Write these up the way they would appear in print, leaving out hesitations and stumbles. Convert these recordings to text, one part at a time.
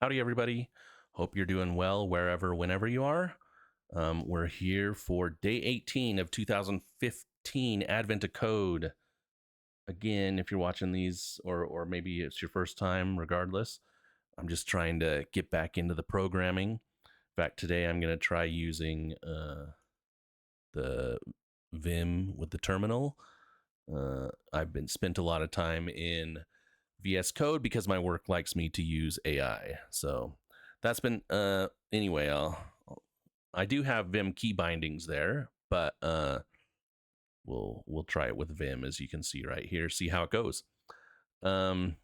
Howdy, everybody. Hope you're doing well wherever, whenever you are. We're here for day 18 of 2015 Advent of Code. Again, if you're watching these, or maybe it's your first time, regardless, I'm just trying to get back into the programming. In fact, today I'm going to try using the Vim with the terminal. I've been spent a lot of time in VS Code because my work likes me to use AI. So that's been anyway. I do have Vim key bindings there, but we'll try it with Vim, as you can see right here. See how it goes. Um,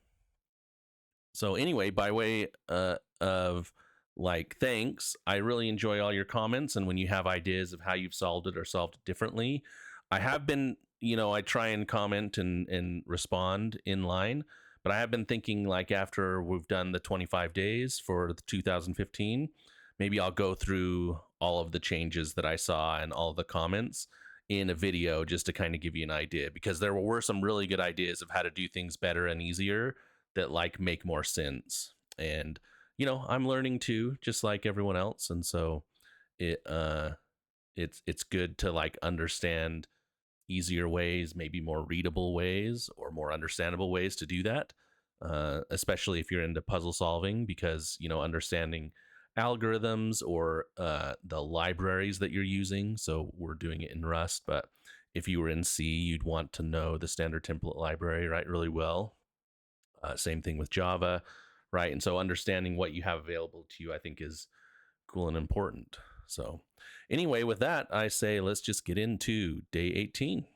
so anyway, by way of like thanks, I really enjoy all your comments, and when you have ideas of how you've solved it or solved it differently, I have been, I try and comment and respond in line, but I have been thinking, like, after we've done the 25 days for the 2015, maybe I'll go through all of the changes that I saw and all the comments in a video just to kind of give you an idea, because there were some really good ideas of how to do things better and easier that like make more sense. And I'm learning too, just like everyone else, and so it it's good to like understand easier ways, maybe more readable ways or more understandable ways to do that, especially if you're into puzzle solving, because understanding algorithms or the libraries that you're using. So we're doing it in Rust, but if you were in C, you'd want to know the standard template library, right, really well. Same thing with Java, right? And so understanding what you have available to you, I think, is cool and important. So anyway, with that, I say let's just get into day 18.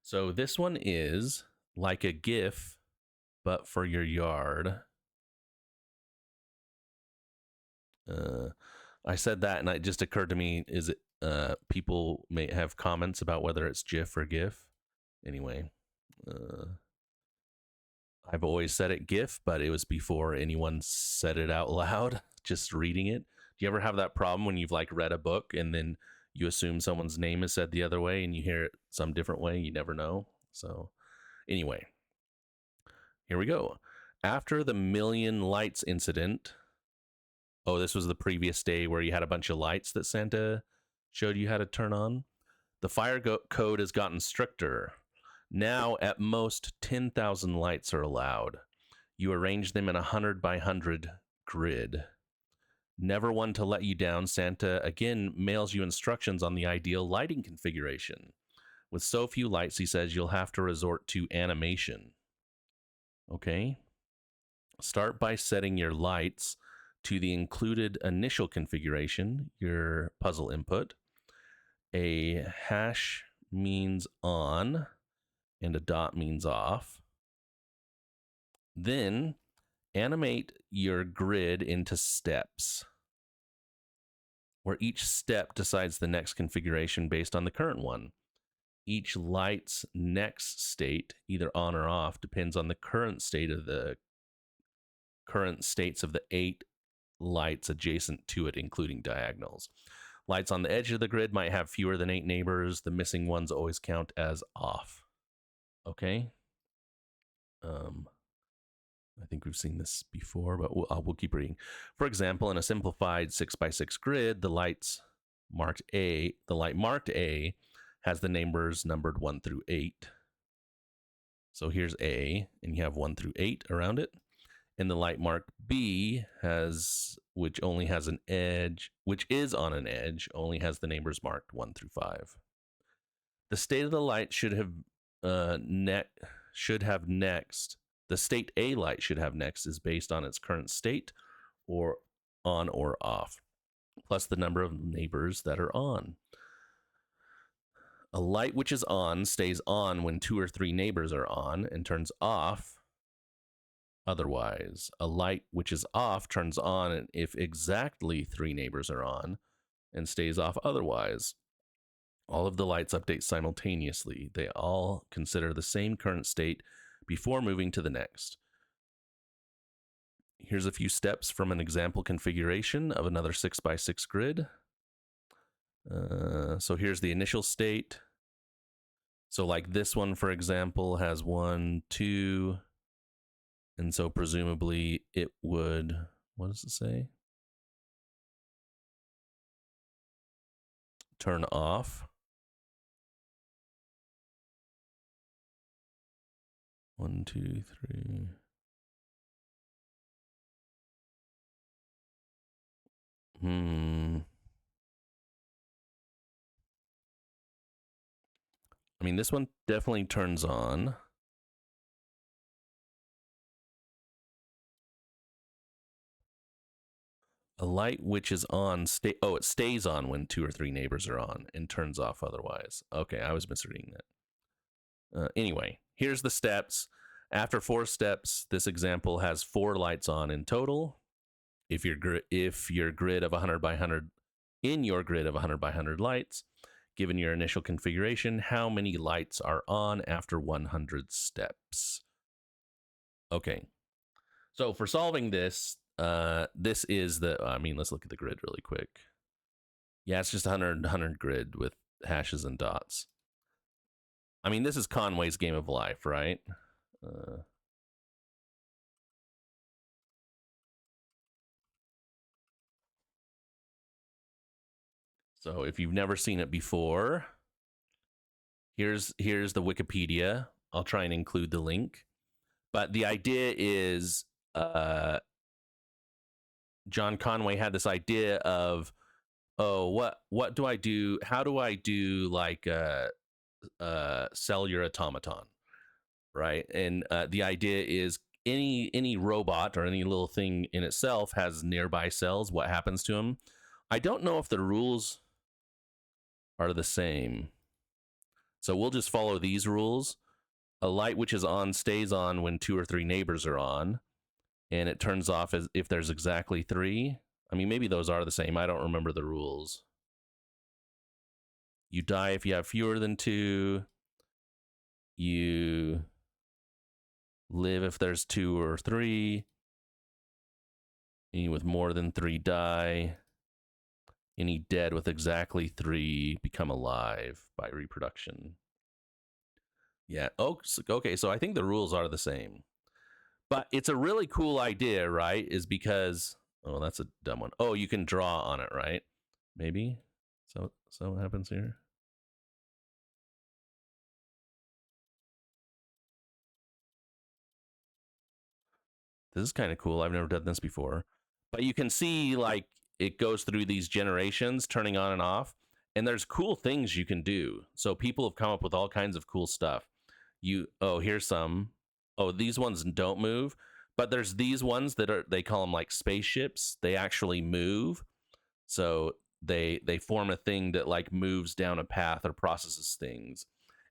So this one is like a GIF, but for your yard. I said that, and it just occurred to me: is it people may have comments about whether it's GIF or GIF? Anyway, I've always said it GIF, but it was before anyone said it out loud. Just reading it. Do you ever have that problem when you've like read a book and then you assume someone's name is said the other way and you hear it some different way? You never know. So anyway, here we go. After the million lights incident, oh, this was the previous day where you had a bunch of lights that Santa showed you how to turn on. The fire code has gotten stricter. Now, at most, 10,000 lights are allowed. You arrange them in a 100 by 100 grid. Never one to let you down, Santa again mails you instructions on the ideal lighting configuration. With so few lights, he says you'll have to resort to animation. Okay. Start by setting your lights to the included initial configuration, your puzzle input. A hash means on, and a dot means off. Then animate your grid into steps, where each step decides the next configuration based on the current one. Each light's next state, either on or off, depends on the current state of the current states of the 8 lights adjacent to it, including diagonals. Lights on the edge of the grid might have fewer than 8 neighbors. The missing ones always count as off. Okay. I think we've seen this before, but we'll keep reading. For example, in a simplified 6x6 grid, the light marked A has the neighbors numbered 1 through 8. So here's A, and you have 1 through 8 around it. And the light marked B which only has an edge, which is on an edge, only has the neighbors marked 1 through 5. The state of the light should have next. The state A light should have next is based on its current state, or on or off, plus the number of neighbors that are on. A light which is on stays on when 2 or 3 neighbors are on and turns off otherwise. A light which is off turns on if exactly 3 neighbors are on and stays off otherwise. All of the lights update simultaneously. They all consider the same current state before moving to the next. Here's a few steps from an example configuration of another 6x6 grid. So here's the initial state. So like this one, for example, has 1, 2, And so presumably it would, what does it say? Turn off. 1, 2, 3. I mean, this one definitely turns on. A light which is on, it stays on when 2 or 3 neighbors are on and turns off otherwise. Okay, I was misreading that. Anyway, here's the steps. After 4 steps, this example has 4 lights on in total. If your grid of 100 by 100, in your grid of 100 by 100 lights, given your initial configuration, how many lights are on after 100 steps? Okay. So for solving this, this is the, let's look at the grid really quick. Yeah, it's just 100 grid with hashes and dots. I mean, this is Conway's Game of Life, right? So if you've never seen it before, here's the Wikipedia. I'll try and include the link. But the idea is John Conway had this idea of, oh, what do I do? How do I do like sell your automaton, right? And the idea is any robot or any little thing in itself has nearby cells. What happens to them? I don't know if the rules are the same. So we'll just follow these rules. A light which is on stays on when 2 or 3 neighbors are on, and it turns off as if there's exactly 3. I mean, maybe those are the same. I don't remember the rules. You die if you have fewer than 2. You live if there's 2 or 3. Any with more than 3 die. Any dead with exactly 3 become alive by reproduction. Yeah. Oh, okay. So I think the rules are the same. But it's a really cool idea, right? Is because, oh, that's a dumb one. Oh, you can draw on it, right? Maybe. So what happens here? This is kind of cool. I've never done this before. But you can see like it goes through these generations, turning on and off, and there's cool things you can do. So people have come up with all kinds of cool stuff. Here's some. Oh, these ones don't move, but there's these ones that they call them like spaceships. They actually move. So they form a thing that like moves down a path or processes things.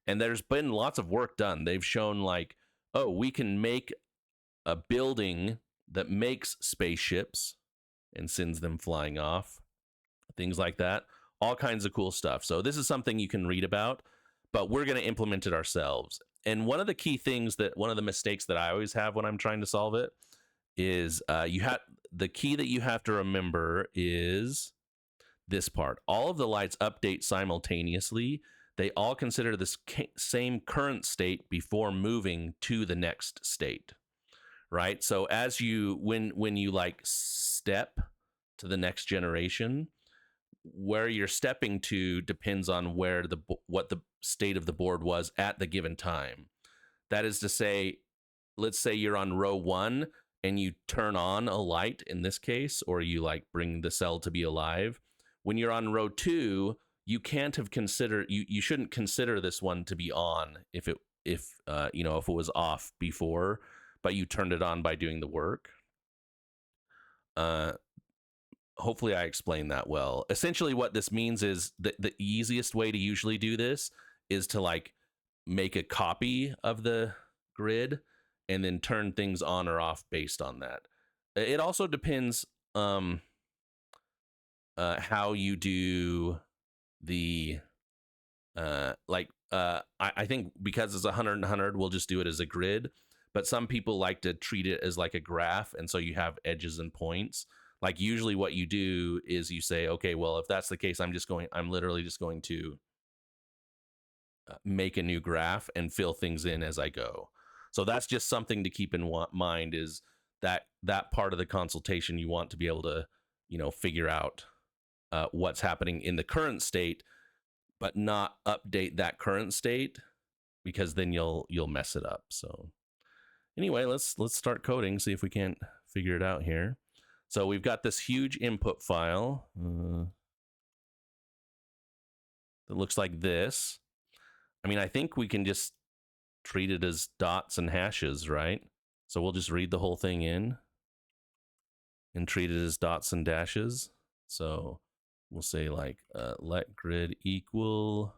And there's been lots of work done. They've shown like, oh, we can make a building that makes spaceships and sends them flying off, things like that. All kinds of cool stuff. So this is something you can read about, but we're going to implement it ourselves. And one of the key things one of the mistakes that I always have when I'm trying to solve it is the key that you have to remember is this part. All of the lights update simultaneously. They all consider this same current state before moving to the next state. Right? So as when you like step to the next generation, where you're stepping to depends on what the state of the board was at the given time. That is to say, let's say you're on row 1 and you turn on a light in this case, or you like bring the cell to be alive. When you're on row 2, you can't have considered you shouldn't consider this one to be on if it was off before, but you turned it on by doing the work. Hopefully I explained that well. Essentially what this means is that the easiest way to usually do this is to like make a copy of the grid and then turn things on or off based on that. It also depends how you do the I think because it's 100 and 100, we'll just do it as a grid. But some people like to treat it as like a graph, and so you have edges and points. Like usually what you do is you say, okay, well, if that's the case, I'm literally just going to make a new graph and fill things in as I go. So that's just something to keep in mind, is that part of the consultation you want to be able to, figure out what's happening in the current state, but not update that current state, because then you'll mess it up. So anyway, let's start coding, see if we can't figure it out here. So we've got this huge input file that looks like this. I mean, I think we can just treat it as dots and hashes, right? So we'll just read the whole thing in and treat it as dots and dashes. So we'll say like let grid equal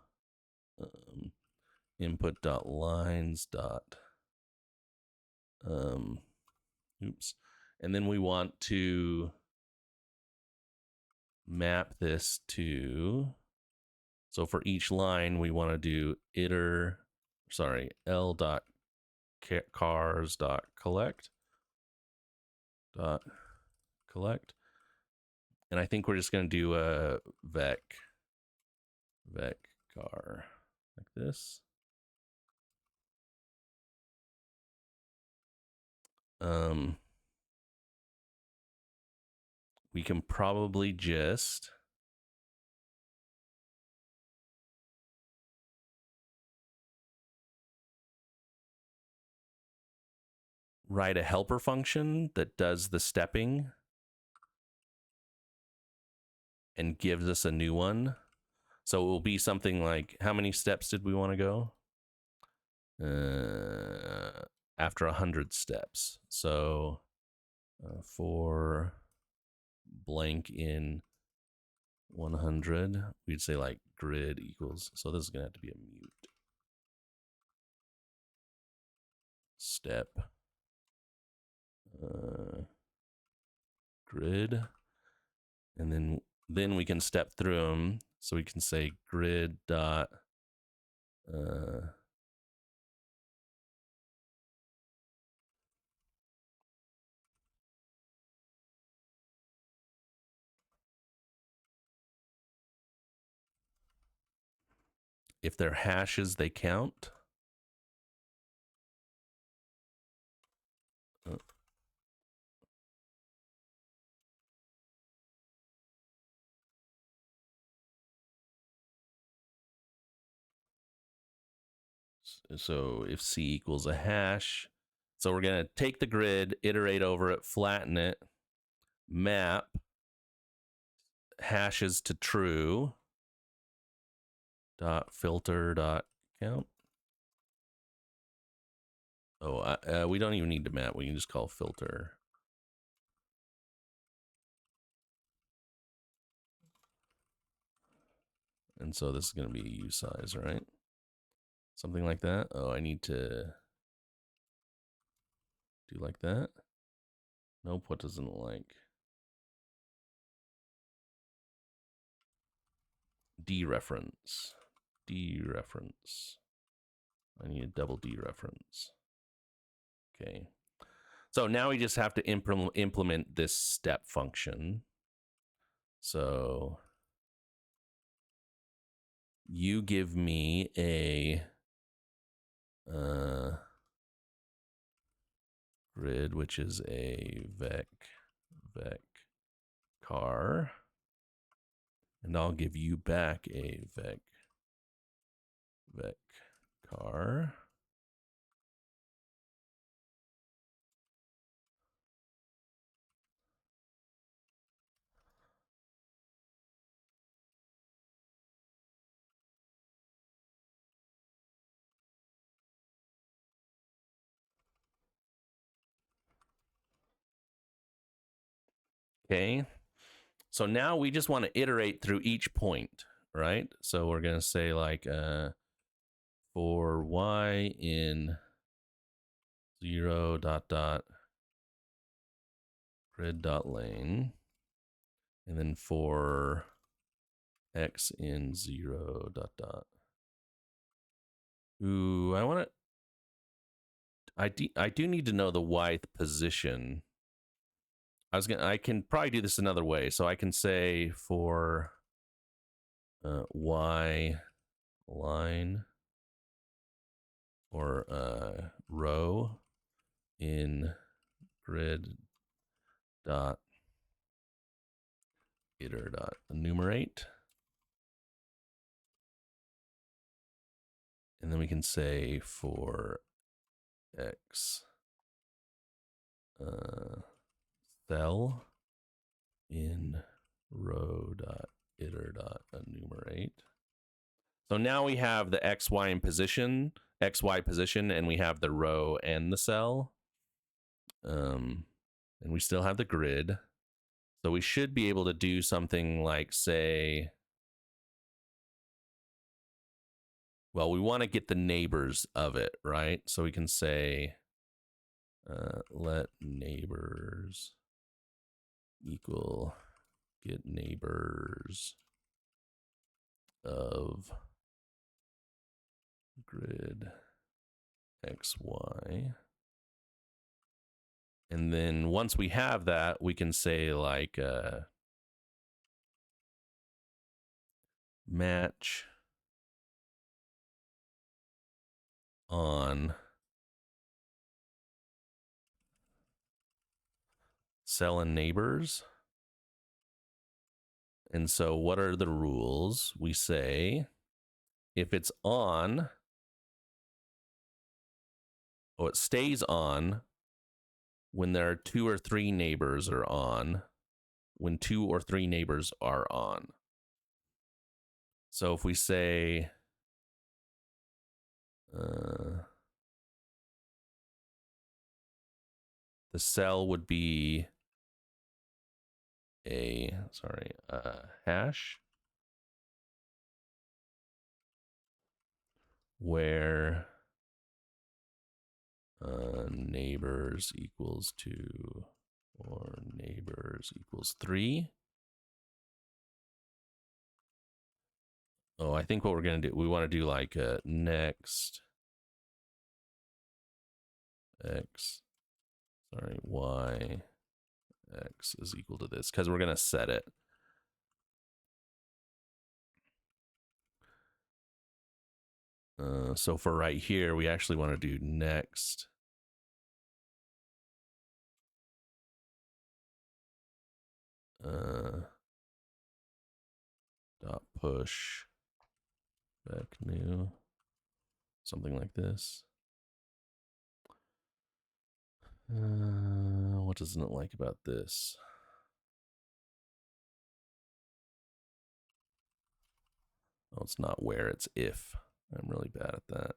input dot lines dot oops, and then we want to map this to, so for each line we want to do l dot cars dot collect, and I think we're just going to do a vec car like this. We can probably just write a helper function that does the stepping and gives us a new one. So it will be something like, how many steps did we want to go? After 100 steps. So for blank in 100, we'd say like grid equals, so this is going to have to be a mute step grid, and then we can step through them. So we can say grid dot if they're hashes, they count. So if C equals a hash, so we're going to take the grid, iterate over it, flatten it, map hashes to true, dot filter dot count. Oh, we don't even need to map. We can just call filter. And so this is going to be usize, right? Something like that. Oh, I need to do like that. Nope, what doesn't it like? Dereference. I need a double dereference. Okay. So now we just have to implement this step function. So you give me a grid, which is a vec car, and I'll give you back a vec car. Okay, so now we just want to iterate through each point, right? So we're going to say like for y in 0 dot dot grid dot lane, and then for x in 0 dot dot. Ooh, I do need to know the y position. I can probably do this another way. So I can say for y line or row in grid dot iter dot enumerate. And then we can say for x cell in row dot iter dot enumerate. So now we have the x, y, and position, x, y position, and we have the row and the cell. And we still have the grid. So we should be able to do something like, say, well, we want to get the neighbors of it, right? So we can say, let neighbors equal get neighbors of grid x, y. And then once we have that, we can say like match on cell and neighbors. And so what are the rules? We say if it's on, it stays on when there are 2 or 3 neighbors are on, when 2 or 3 neighbors are on. So if we say the cell would be a hash where neighbors equals 2 or neighbors equals 3. Oh, I think what we're going to do, we want to do like next y x is equal to this, because we're going to set it. So for right here, we actually want to do next dot push back new, something like this. What doesn't it like about this? Oh, it's not where, it's if. I'm really bad at that.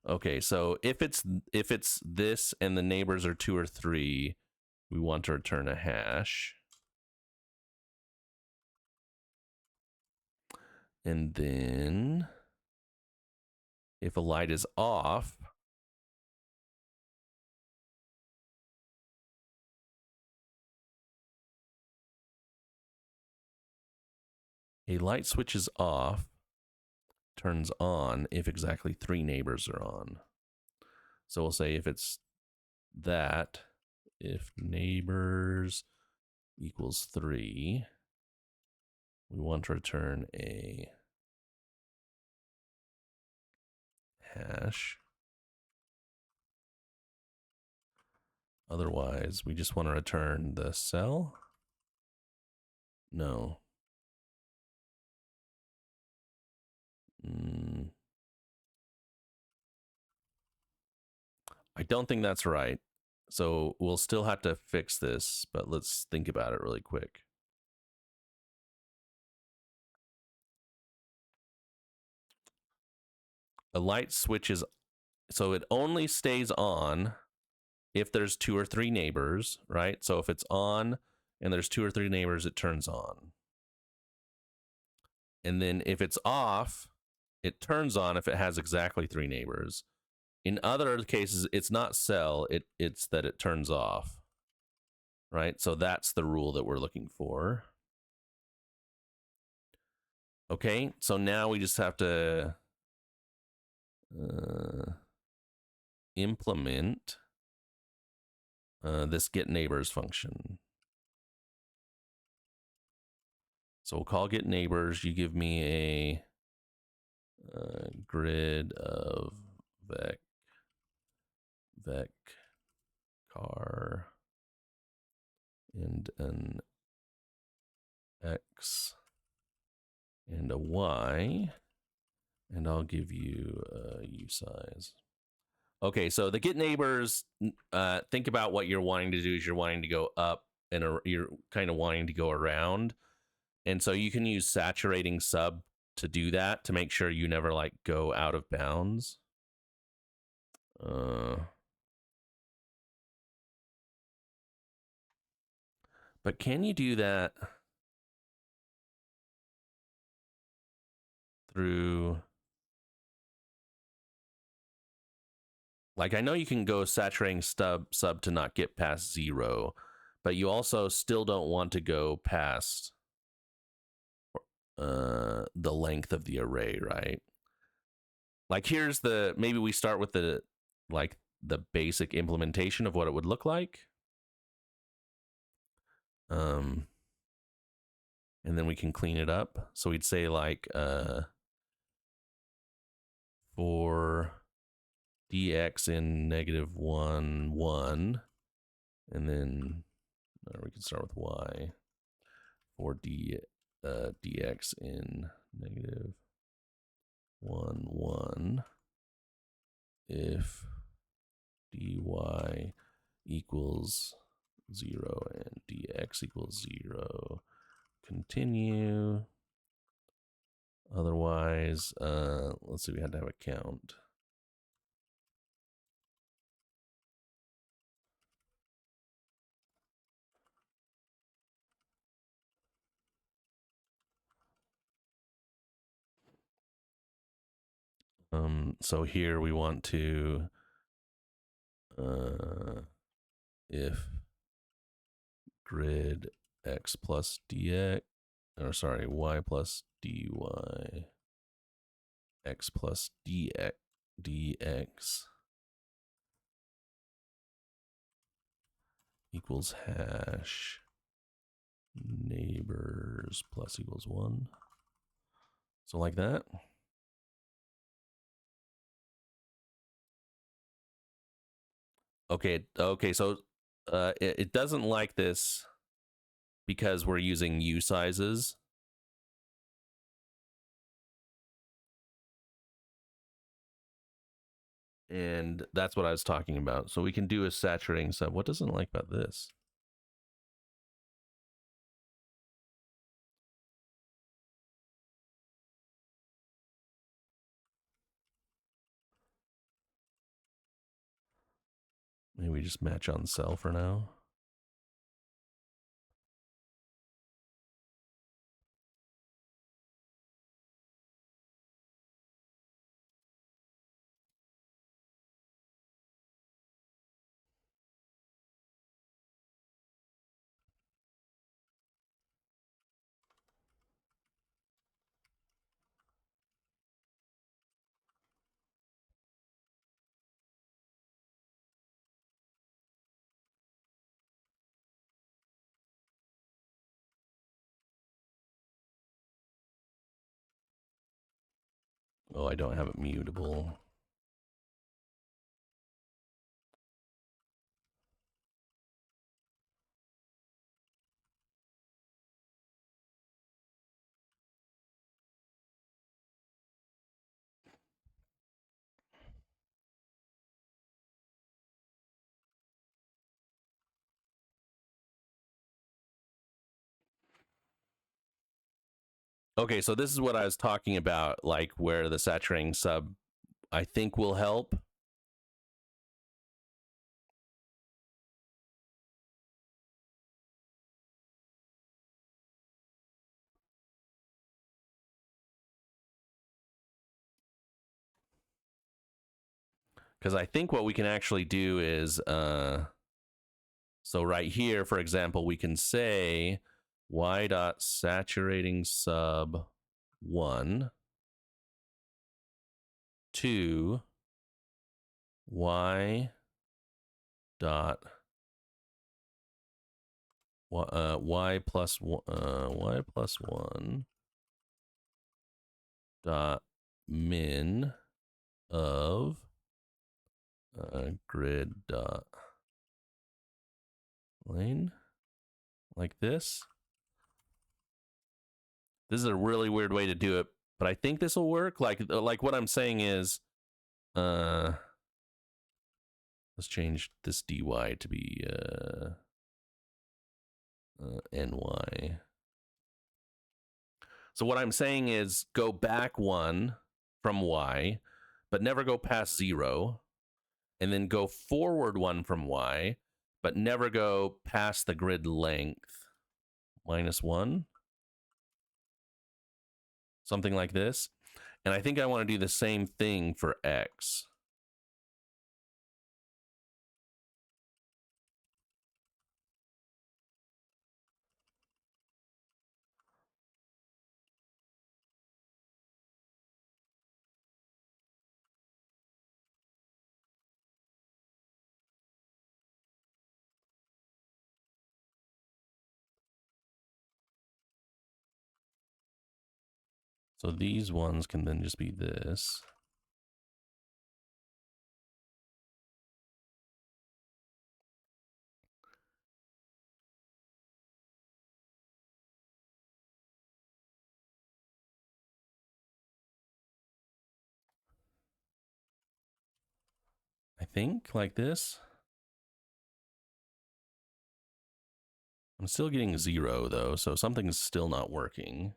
Okay, so if it's this and the neighbors are 2 or 3, we want to return a hash. And then if a light is off, a light switch is off, turns on if exactly 3 neighbors are on. So we'll say if it's that, if neighbors equals 3, we want to return a hash. Otherwise, we just want to return the cell. No. I don't think that's right. So we'll still have to fix this, but let's think about it really quick. A light switches, so it only stays on if there's 2 or 3 neighbors, right? So if it's on and there's 2 or 3 neighbors, it turns on. And then if it's off, it turns on if it has exactly 3 neighbors. In other cases, it's not cell, it's that it turns off, right? So that's the rule that we're looking for. Okay, so now we just have to implement this get neighbors function. So we'll call get neighbors. You give me grid of vec car and an x and a y, and I'll give you a u size. Okay, so the get neighbors, think about what you're wanting to do is you're wanting to go up and you're kind of wanting to go around. And so you can use saturating sub to do that to make sure you never like go out of bounds. But can you do that through, like, I know you can go saturating sub to not get past 0, but you also still don't want to go past the length of the array, right? Like, here's the, maybe we start with the, like, the basic implementation of what it would look like. And then we can clean it up. So we'd say like for dx in -1, 1, and then we can start with y for dx in -1, 1 if dy equals 0 and dx equals 0. Continue. Otherwise, let's see, we had to have a count. So here we want to if grid x plus dx, or sorry, y plus dy, x plus dx equals hash neighbors plus equals 1. So like that. Okay, so it doesn't like this because we're using u sizes. And that's what I was talking about. So we can do a saturating sub. What doesn't like about this? Maybe we just match on cell for now. Oh, I don't have it mutable. Okay, so this is what I was talking about, like where the saturating sub, I think, will help. Because I think what we can actually do is, so right here, for example, we can say y dot saturating sub 1 to y dot y plus 1 dot min of grid dot lane like this. This is a really weird way to do it, but I think this will work. Like what I'm saying is, let's change this dy to be ny. So what I'm saying is go back 1 from y, but never go past 0, and then go forward 1 from y, but never go past the grid length -1. Something like this. And I think I want to do the same thing for x. So these ones can then just be this. I think like this. I'm still getting 0 though, so something's still not working.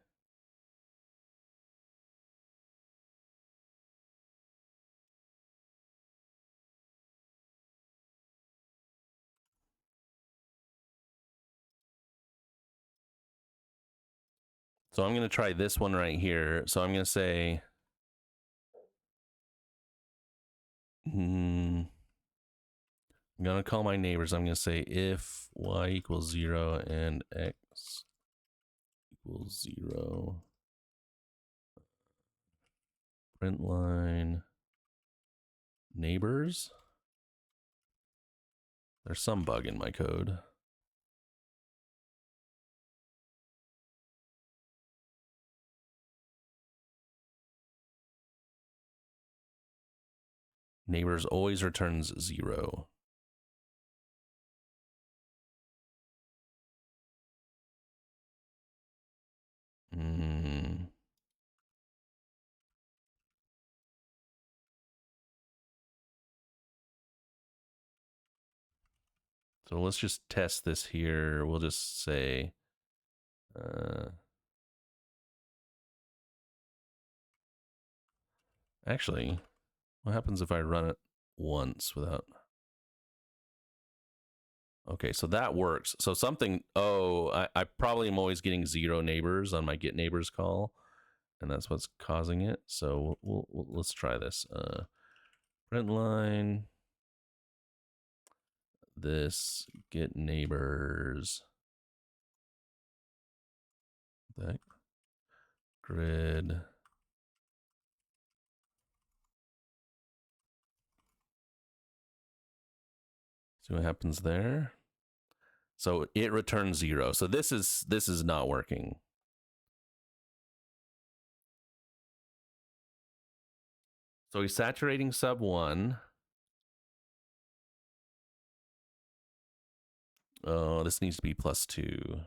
So I'm going to try this one right here. So I'm going to say, I'm going to call my neighbors. I'm going to say if y equals 0 and x equals 0, print line neighbors. There's some bug in my code. Neighbors always returns 0. So let's just test this here. We'll just say, actually, what happens if I run it once without? Okay, so that works. So something, I probably am always getting 0 neighbors on my get neighbors call, and that's what's causing it. So let's try this. Print line, this get neighbors, that grid. See what happens there. So it returns 0. So this is not working. So he's saturating sub 1. Oh, this needs to be +2.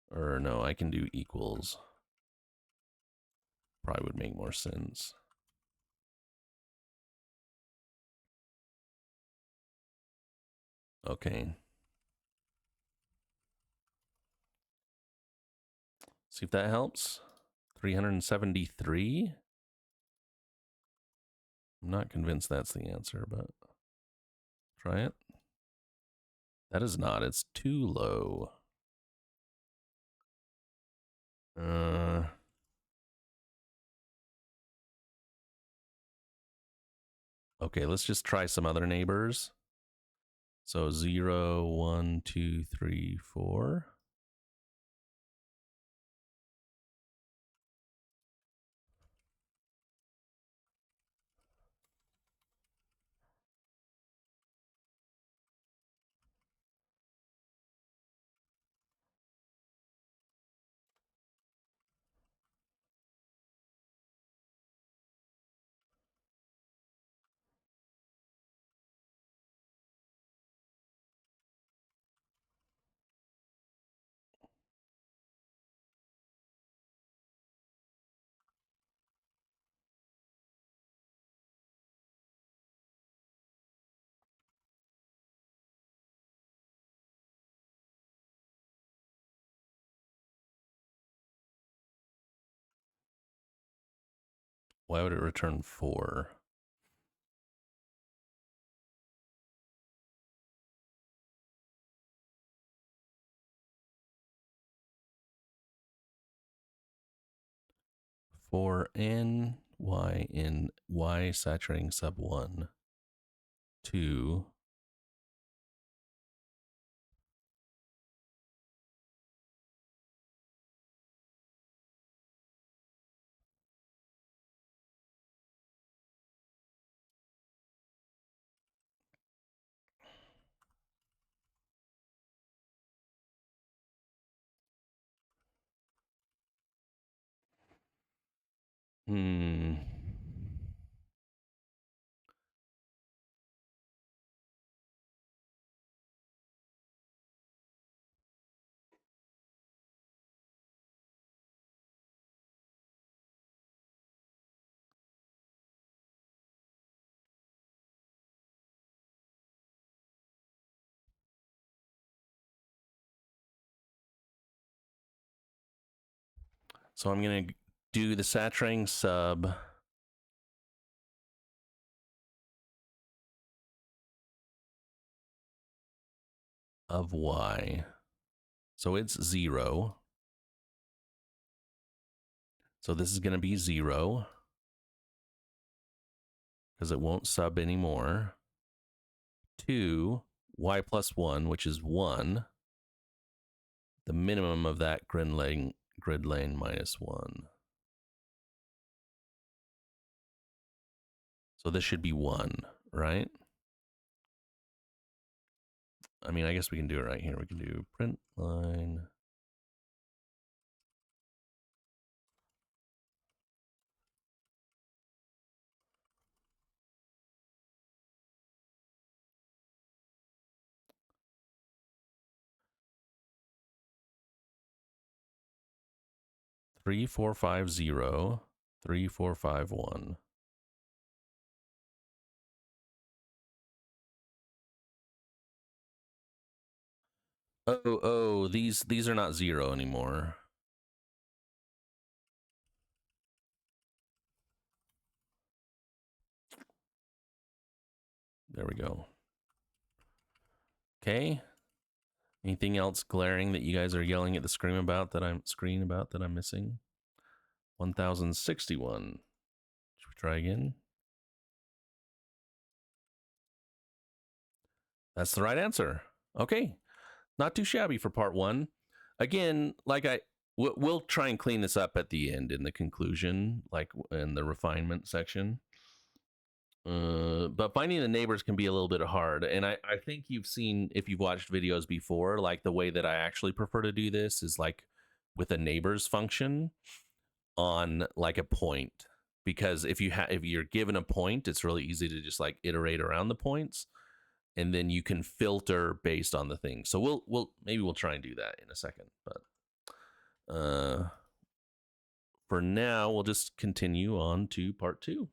Or no, I can do equals. Probably would make more sense. Okay. See if that helps. 373. I'm not convinced that's the answer, but try it. That is not. It's too low. Okay, let's just try some other neighbors. So 0, 1, 2, 3, 4. Why would it return 4? For n y in y saturating sub 1, 2, hmm. So I'm going to do the saturating sub of y. So it's 0. So this is going to be 0 because it won't sub anymore. 2, y plus 1, which is 1. The minimum of that grid lane minus 1. So this should be 1, right? I mean, I guess we can do it right here. We can do print line. Three, 4, 5, 0, 3, 4, 5, 1. Oh, these are not 0 anymore. There we go. Okay. Anything else glaring that you guys are yelling at the screen about that I'm missing? 1061. Should we try again? That's the right answer. Okay. Not too shabby for part 1. Again, we'll try and clean this up at the end in the conclusion, like in the refinement section. But finding the neighbors can be a little bit hard. And I think you've seen, if you've watched videos before, like the way that I actually prefer to do this is like with a neighbors function on like a point. Because if you're given a point, it's really easy to just like iterate around the points, and then you can filter based on the thing. So we'll try and do that in a second. But for now, we'll just continue on to part 2.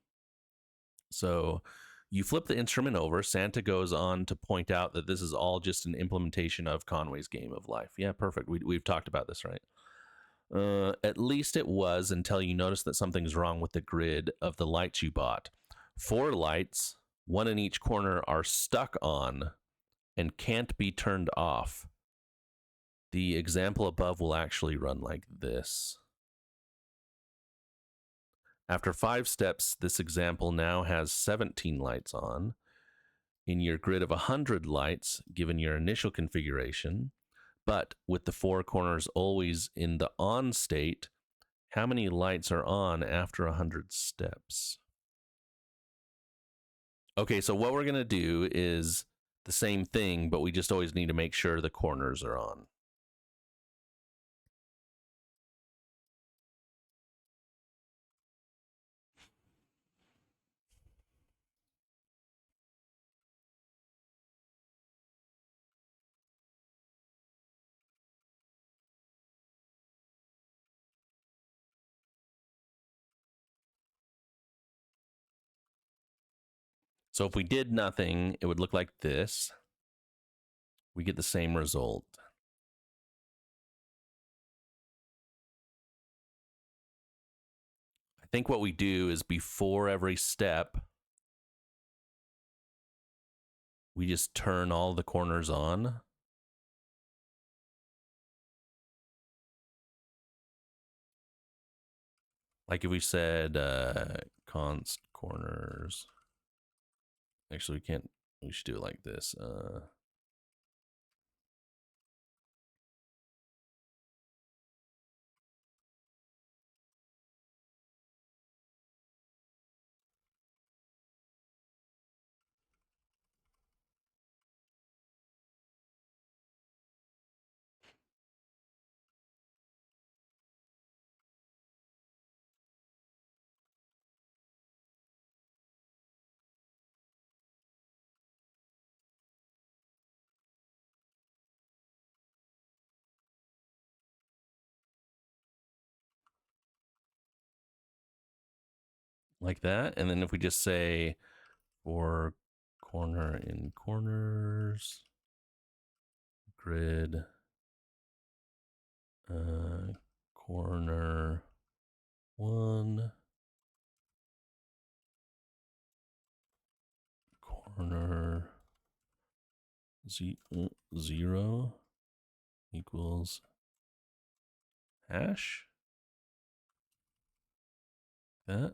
So you flip the instrument over. Santa goes on to point out that this is all just an implementation of Conway's Game of Life. Yeah, perfect. We've talked about this, right? At least it was until you notice that something's wrong with the grid of the lights you bought. 4 lights, 1 in each corner, are stuck on and can't be turned off. The example above will actually run like this. After 5 steps, this example now has 17 lights on. In your grid of 100 lights, given your initial configuration, but with the 4 corners always in the on state, how many lights are on after 100 steps? Okay, so what we're going to do is the same thing, but we just always need to make sure the corners are on. So if we did nothing, it would look like this. We get the same result. think what we do is before every step, we just turn all the corners on. Like if we said const corners. Actually, we should do it like this. Like that. And then if we just say for corner in corners, grid, corner 1, corner 0 equals hash. That.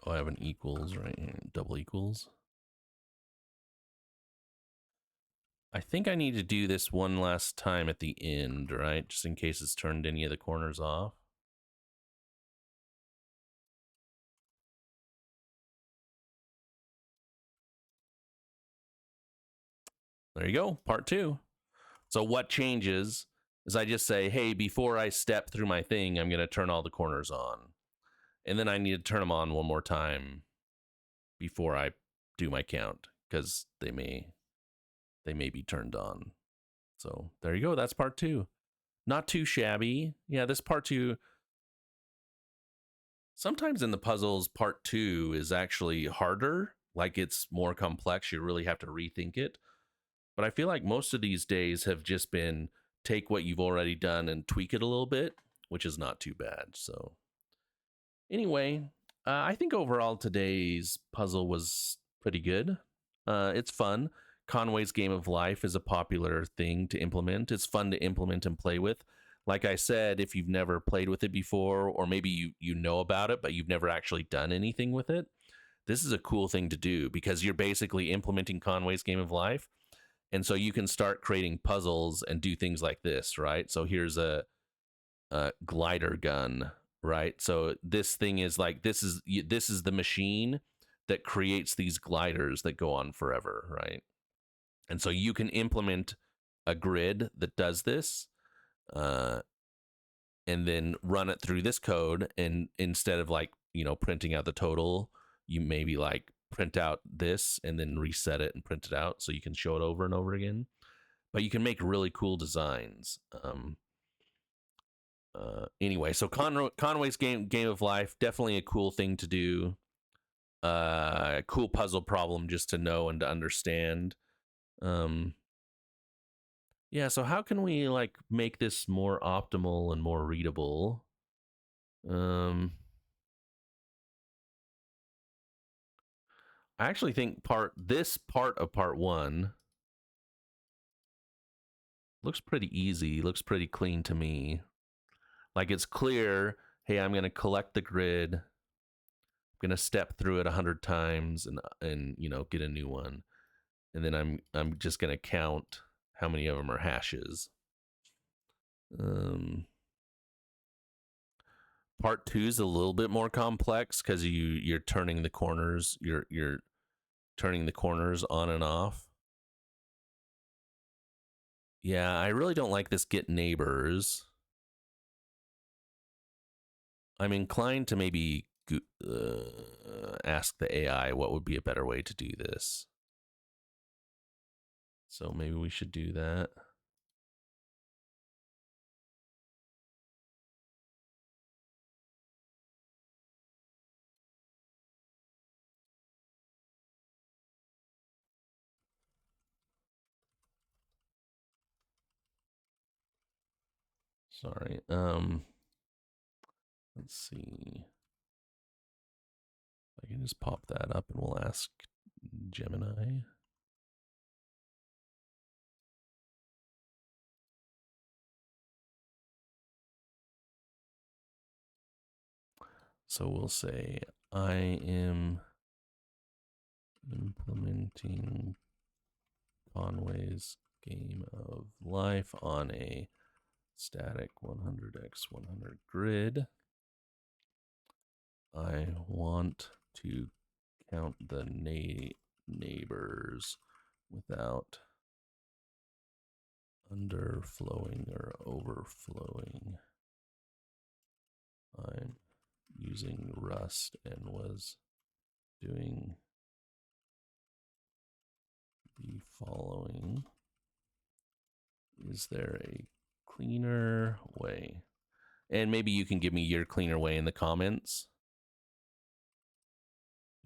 Oh, I have an equals right here, double equals. I think I need to do this one last time at the end, right? Just in case it's turned any of the corners off. There you go, part 2. So what changes is I just say, hey, before I step through my thing, I'm going to turn all the corners on. And then I need to turn them on one more time before I do my count, because they may be turned on. So there you go. That's part 2. Not too shabby. Yeah, this part 2. Sometimes in the puzzles, part 2 is actually harder. Like it's more complex. You really have to rethink it. But I feel like most of these days have just been take what you've already done and tweak it a little bit, which is not too bad. So anyway, I think overall today's puzzle was pretty good. It's fun. Conway's Game of Life is a popular thing to implement. It's fun to implement and play with. Like I said, if you've never played with it before, or maybe you know about it, but you've never actually done anything with it, this is a cool thing to do because you're basically implementing Conway's Game of Life. And so you can start creating puzzles and do things like this, right? So here's a glider gun, right? So this thing is like this is the machine that creates these gliders that go on forever, right? And so you can implement a grid that does this, and then run it through this code. And instead of like printing out the total, you maybe like print out this and then reset it and print it out so you can show it over and over again. But you can make really cool designs. Anyway, so Conway's game of Life, definitely a cool thing to do. Cool puzzle problem just to know and to understand. Yeah, so how can we like make this more optimal and more readable? I actually think this part of part 1 looks pretty easy, looks pretty clean to me. Like it's clear, hey, I'm going to collect the grid. I'm going to step through it 100 times and get a new one. And then I'm just going to count how many of them are hashes. Part 2 is a little bit more complex because you're turning the corners. You're turning the corners on and off. Yeah, I really don't like this get neighbors. I'm inclined to maybe ask the AI what would be a better way to do this. So maybe we should do that. Sorry. Let's see. I can just pop that up and we'll ask Gemini. So we'll say, I am implementing Conway's game of life on a static 100x100 grid. I want to count the neighbors without underflowing or overflowing. I'm using Rust and was doing the following. Is there a cleaner way? And maybe you can give me your cleaner way in the comments.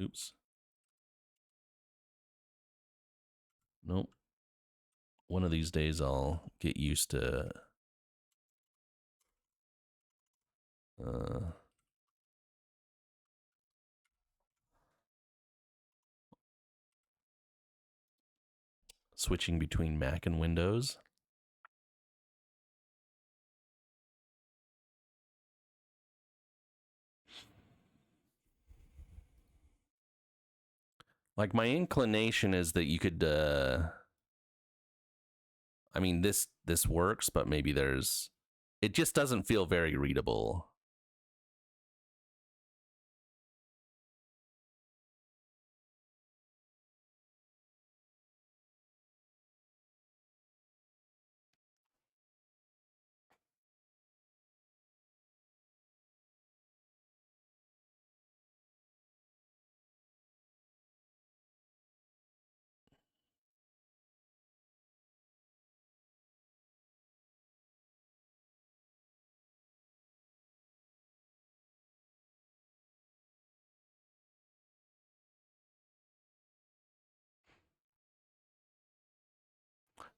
Oops. Nope. One of these days I'll get used to switching between Mac and Windows. Like, my inclination is that you could I mean, this works, but maybe it just doesn't feel very readable.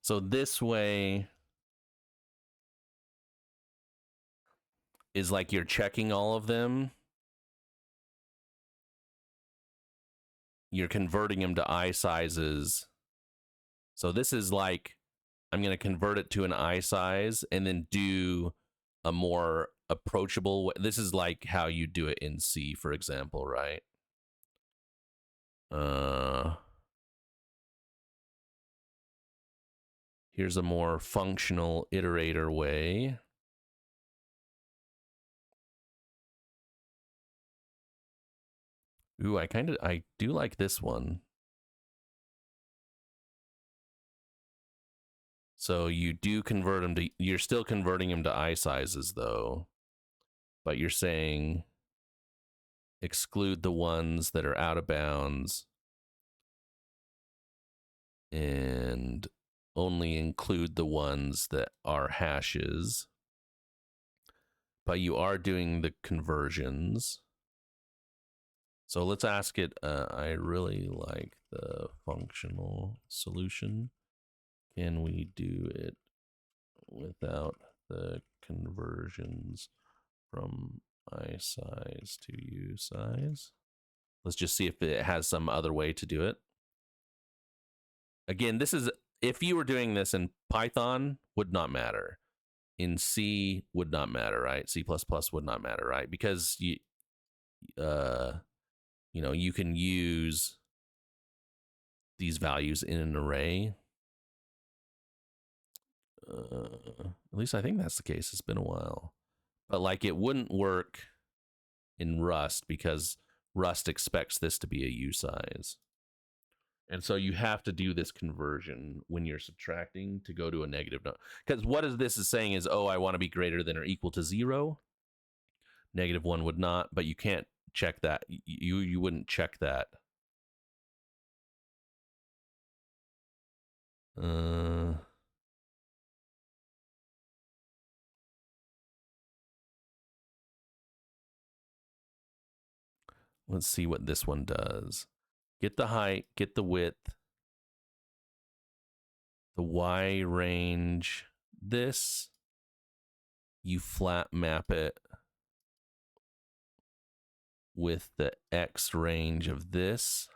So this way is like you're checking all of them. You're converting them to eye sizes. So this is like, I'm going to convert it to an eye size and then do a more approachable way. This is like how you do it in C, for example, right? Here's a more functional iterator way. Ooh, I do like this one. So you do convert them to, you're still converting them to eye sizes though, but you're saying exclude the ones that are out of bounds and only include the ones that are hashes. But you are doing the conversions. So let's ask it, I really like the functional solution. Can we do it without the conversions from I size to U size? Let's just see if it has some other way to do it. Again, this is, if you were doing this in Python, would not matter. In C would not matter, right? C++ would not matter, right? Because you know, you can use these values in an array. At least I think that's the case. It's been a while. But like, it wouldn't work in Rust because Rust expects this to be a U size. And so you have to do this conversion when you're subtracting to go to a negative number. Because what is this is saying is, oh, I want to be greater than or equal to 0. -1 would not, but you can't check that. You wouldn't check that. Let's see what this one does. Get the height, get the width, the Y range. This you flat map it with the X range of this.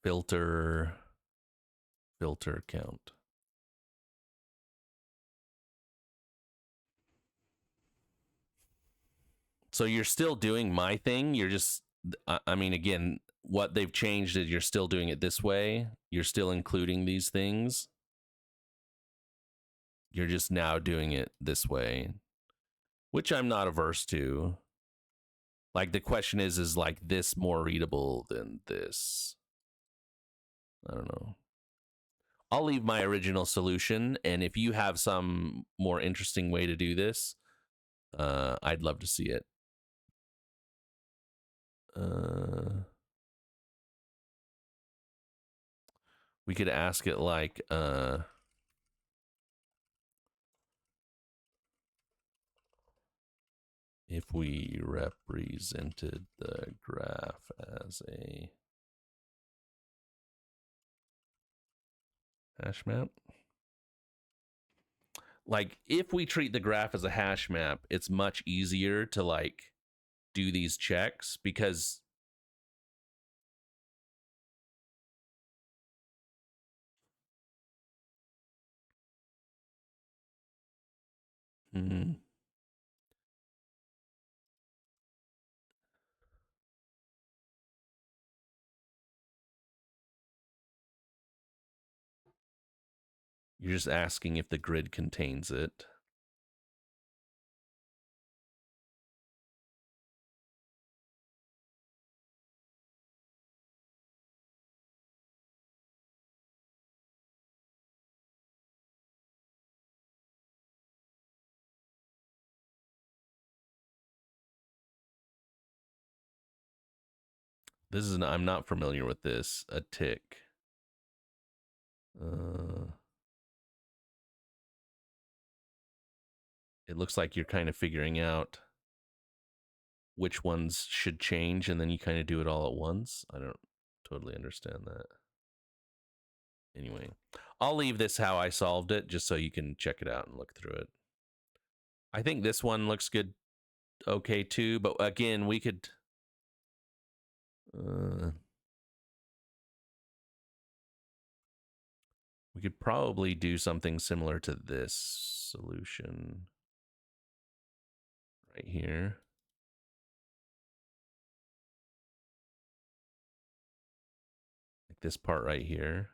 Filter count. So you're still doing my thing. You're just, I mean, again, what they've changed is you're still doing it this way. You're still including these things. You're just now doing it this way, which I'm not averse to. Like the question is like this more readable than this? I don't know. I'll leave my original solution, and if you have some more interesting way to do this, I'd love to see it. We could ask it like, if we represented the graph as a hash map. Like if we treat the graph as a hash map, it's much easier to like do these checks because you're just asking if the grid contains it. This is I'm not familiar with this. A tick. It looks like you're kind of figuring out which ones should change, and then you kind of do it all at once. I don't totally understand that. Anyway, I'll leave this how I solved it, just so you can check it out and look through it. I think this one looks good, okay too. But again, we could. We could probably do something similar to this solution right here. Like this part right here.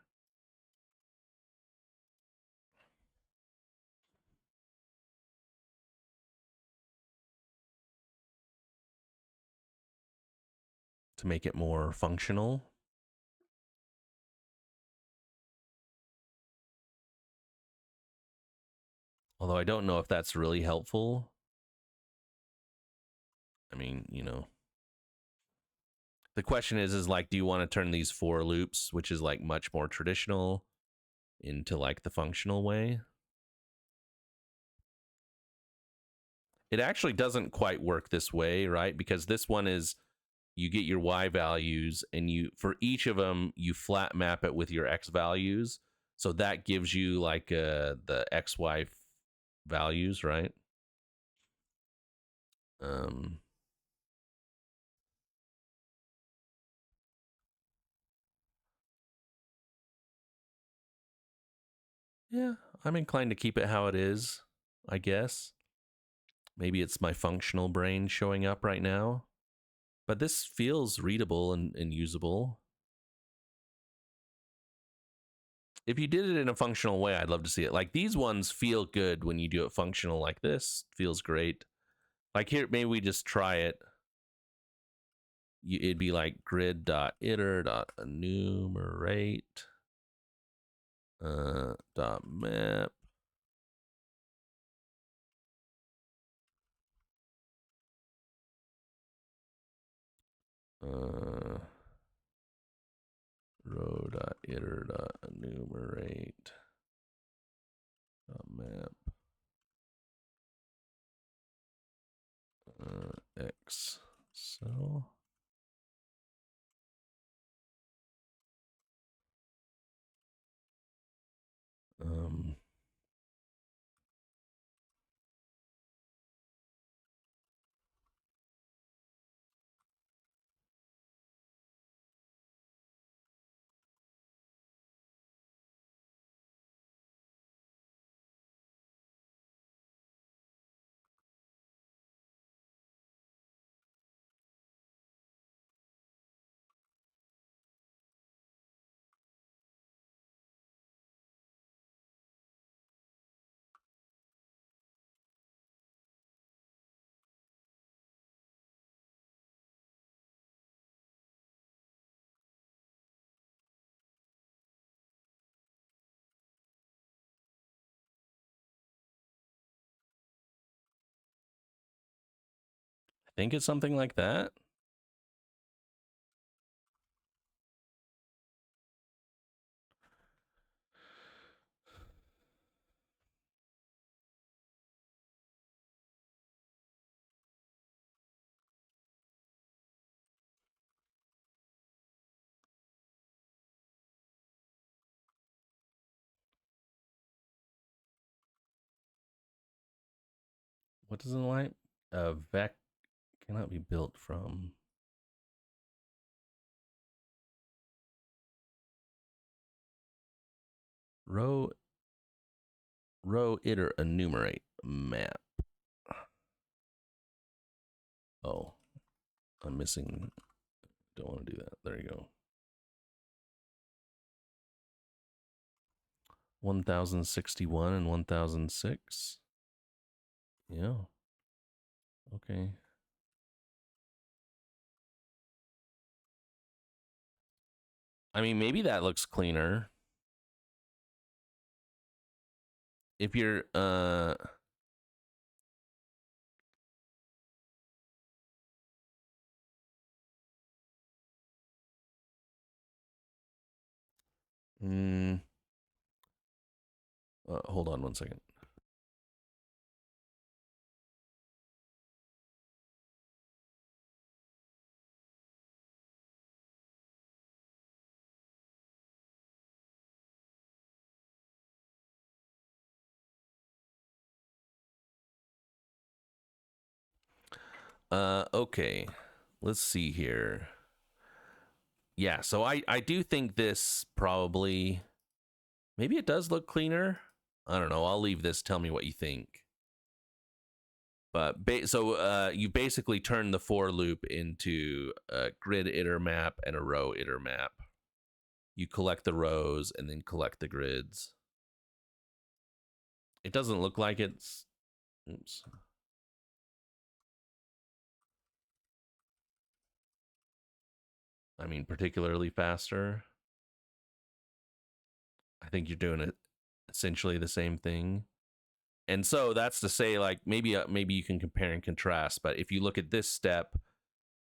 To make it more functional. Although I don't know if that's really helpful. I mean, you know. The question is like, do you want to turn these for loops, which is like much more traditional, into like the functional way? It actually doesn't quite work this way, right? Because this one is you get your y values, and you for each of them you flat map it with your x values, so that gives you like the xy values, right? Yeah, I'm inclined to keep it how it is, I guess. Maybe it's my functional brain showing up right now, but this feels readable and usable. If you did it in a functional way, I'd love to see it. Like these ones feel good when you do it functional like this. Feels great. Like here, maybe we just try it. It'd be like grid.iter.enumerate dot map row.iter.enumerate map x. So think it's something like that. What does it like? A vec cannot be built from row iter enumerate map. Oh, I'm missing. Don't want to do that. There you go. 1061 and 1006. Yeah. Okay. I mean, maybe that looks cleaner. If you're hold on one second. Okay. Let's see here. Yeah, so I do think this probably, maybe it does look cleaner. I don't know. I'll leave this. Tell me what you think. But you basically turn the for loop into a grid iter map and a row iter map. You collect the rows and then collect the grids. It doesn't look like it's. Oops. I mean, particularly faster. I think you're doing it essentially the same thing. And so that's to say, like, maybe you can compare and contrast. But if you look at this step,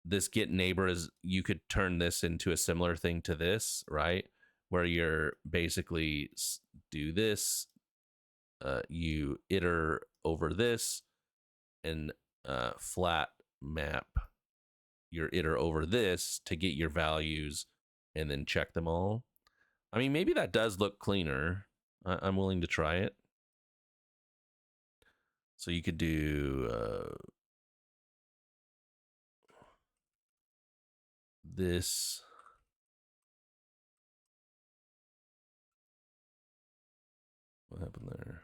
this get neighbor is, you could turn this into a similar thing to this, right? Where you're basically do this, you iter over this, and flat map your iter over this to get your values, and then check them all. I mean, maybe that does look cleaner. I'm willing to try it. So you could do this. What happened there?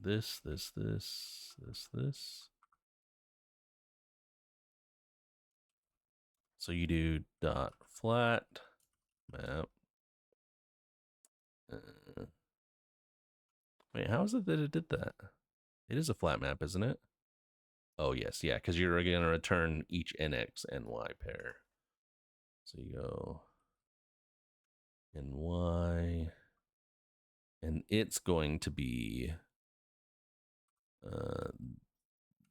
This. So you do dot flat map. Wait, how is it that it did that? It is a flat map, isn't it? Oh, yes. Yeah, because you're going to return each nx and y pair. So you go ny, and it's going to be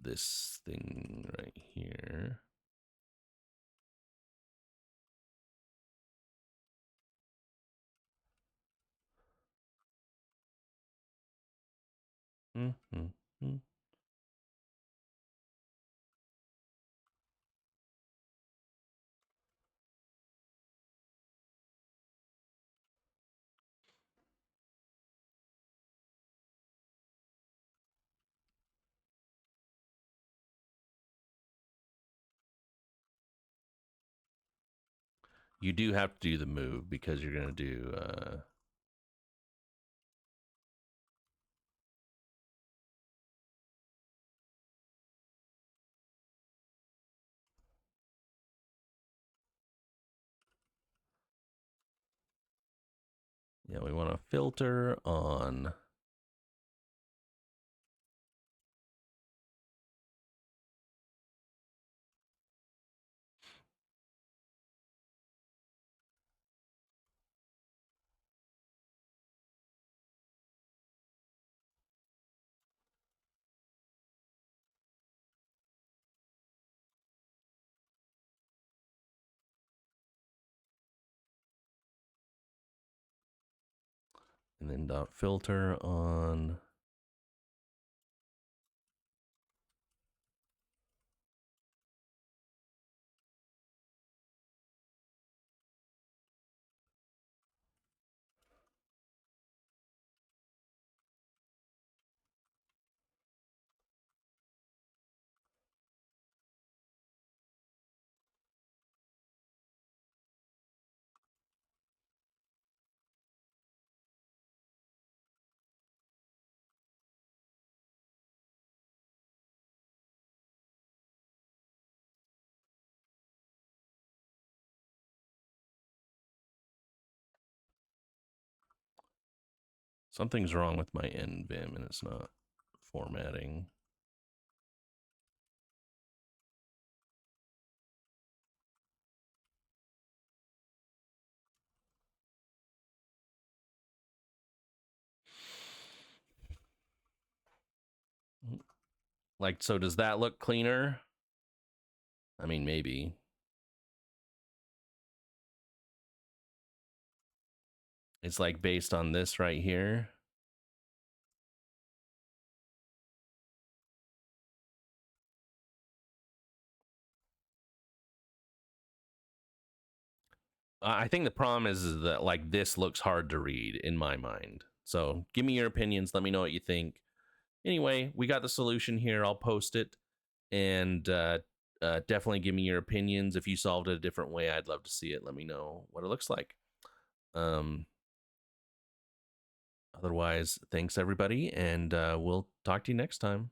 this thing right here. Mm-hmm. You do have to do the move because you're going to do yeah, we want to filter on and then dot filter on something's wrong with my NVim and it's not formatting. Like, so does that look cleaner? I mean, maybe. It's like based on this right here. I think the problem is that like this looks hard to read in my mind. So give me your opinions. Let me know what you think. Anyway, we got the solution here. I'll post it, and definitely give me your opinions. If you solved it a different way, I'd love to see it. Let me know what it looks like. Otherwise, thanks everybody, and we'll talk to you next time.